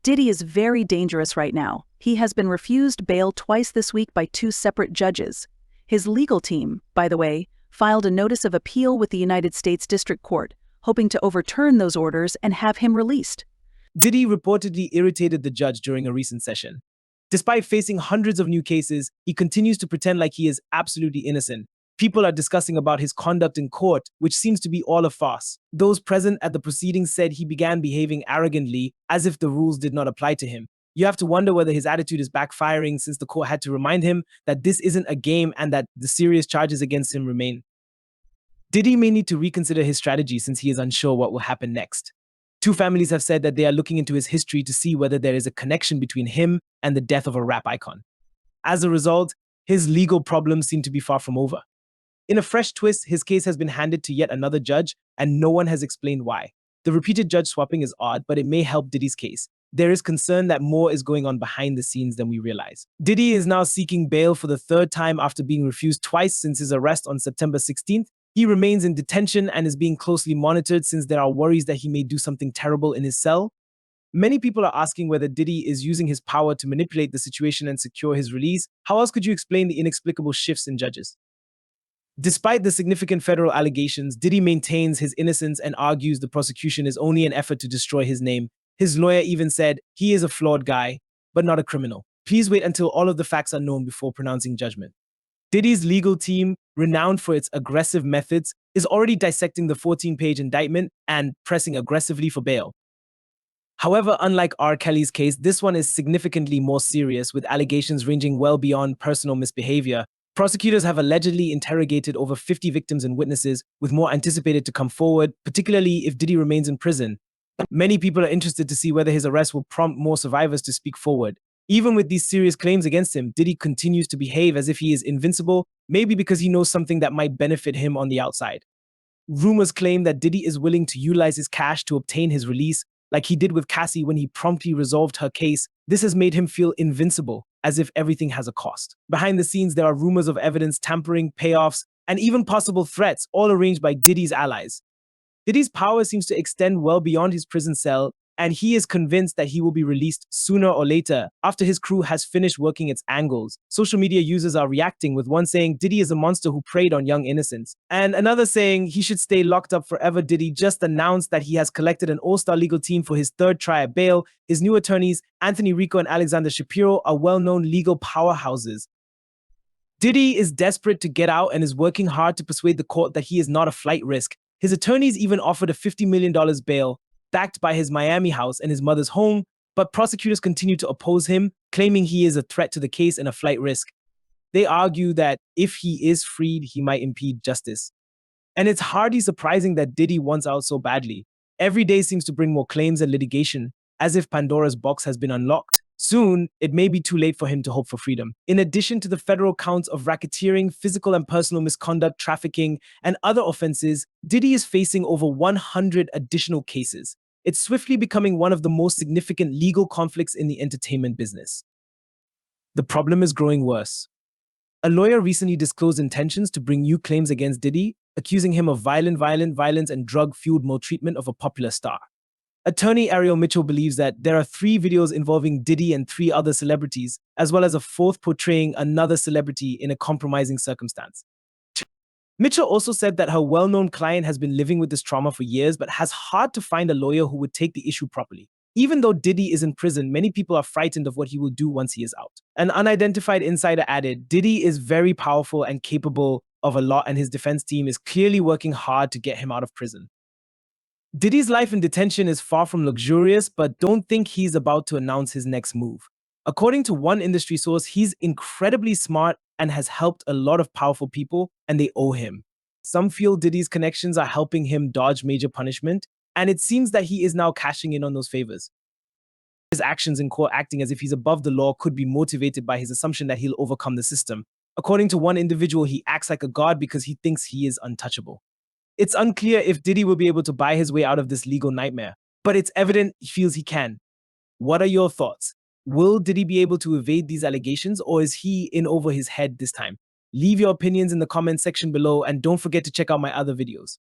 Diddy is very dangerous right now. He has been refused bail twice this week by two separate judges. His legal team, by the way, filed a notice of appeal with the United States District Court, hoping to overturn those orders and have him released. Diddy reportedly irritated the judge during a recent session. Despite facing hundreds of new cases, he continues to pretend like he is absolutely innocent. People are discussing about his conduct in court, which seems to be all a farce. Those present at the proceedings said he began behaving arrogantly, as if the rules did not apply to him. You have to wonder whether his attitude is backfiring since the court had to remind him that this isn't a game and that the serious charges against him remain. Diddy may need to reconsider his strategy since he is unsure what will happen next. Two families have said that they are looking into his history to see whether there is a connection between him and the death of a rap icon. As a result, his legal problems seem to be far from over. In a fresh twist, his case has been handed to yet another judge, and no one has explained why. The repeated judge swapping is odd, but it may help Diddy's case. There is concern that more is going on behind the scenes than we realize. Diddy is now seeking bail for the third time after being refused twice since his arrest on September 16th. He remains in detention and is being closely monitored since there are worries that he may do something terrible in his cell. Many people are asking whether Diddy is using his power to manipulate the situation and secure his release. How else could you explain the inexplicable shifts in judges? Despite the significant federal allegations, Diddy maintains his innocence and argues the prosecution is only an effort to destroy his name. His lawyer even said, "He is a flawed guy, but not a criminal. Please wait until all of the facts are known before pronouncing judgment." Diddy's legal team, renowned for its aggressive methods, is already dissecting the 14-page indictment and pressing aggressively for bail. However, unlike R. Kelly's case, this one is significantly more serious, with allegations ranging well beyond personal misbehavior. Prosecutors have allegedly interrogated over 50 victims and witnesses, with more anticipated to come forward, particularly if Diddy remains in prison. Many people are interested to see whether his arrest will prompt more survivors to speak forward. Even with these serious claims against him, Diddy continues to behave as if he is invincible, maybe because he knows something that might benefit him on the outside. Rumors claim that Diddy is willing to utilize his cash to obtain his release, like he did with Cassie when he promptly resolved her case. This has made him feel invincible, as if everything has a cost. Behind the scenes, there are rumors of evidence tampering, payoffs, and even possible threats, all arranged by Diddy's allies. Diddy's power seems to extend well beyond his prison cell, and he is convinced that he will be released sooner or later after his crew has finished working its angles. Social media users are reacting, with one saying Diddy is a monster who preyed on young innocents, and another saying he should stay locked up forever. Diddy just announced that he has collected an all-star legal team for his third try at bail. His new attorneys, Anthony Rico and Alexander Shapiro, are well-known legal powerhouses. Diddy is desperate to get out and is working hard to persuade the court that he is not a flight risk. His attorneys even offered a $50 million bail, backed by his Miami house and his mother's home, but prosecutors continue to oppose him, claiming he is a threat to the case and a flight risk. They argue that if he is freed, he might impede justice. And it's hardly surprising that Diddy wants out so badly. Every day seems to bring more claims and litigation, as if Pandora's box has been unlocked. Soon, it may be too late for him to hope for freedom. In addition to the federal counts of racketeering, physical and personal misconduct, trafficking, and other offenses, Diddy is facing over 100 additional cases. It's swiftly becoming one of the most significant legal conflicts in the entertainment business. The problem is growing worse. A lawyer recently disclosed intentions to bring new claims against Diddy, accusing him of violence, and drug-fueled maltreatment of a popular star. Attorney Ariel Mitchell believes that there are 3 videos involving Diddy and 3 other celebrities, as well as a 4th portraying another celebrity in a compromising circumstance. Mitchell also said that her well-known client has been living with this trauma for years, but has hard to find a lawyer who would take the issue properly. Even though Diddy is in prison, many people are frightened of what he will do once he is out. An unidentified insider added, Diddy is very powerful and capable of a lot, and his defense team is clearly working hard to get him out of prison. Diddy's life in detention is far from luxurious, but don't think he's about to announce his next move. According to one industry source, he's incredibly smart and has helped a lot of powerful people, and they owe him. Some feel Diddy's connections are helping him dodge major punishment, and it seems that he is now cashing in on those favors. His actions in court, acting as if he's above the law, could be motivated by his assumption that he'll overcome the system. According to one individual, he acts like a god because he thinks he is untouchable. It's unclear if Diddy will be able to buy his way out of this legal nightmare, but it's evident he feels he can. What are your thoughts? Will Diddy be able to evade these allegations, or is he in over his head this time? Leave your opinions in the comments section below, and don't forget to check out my other videos.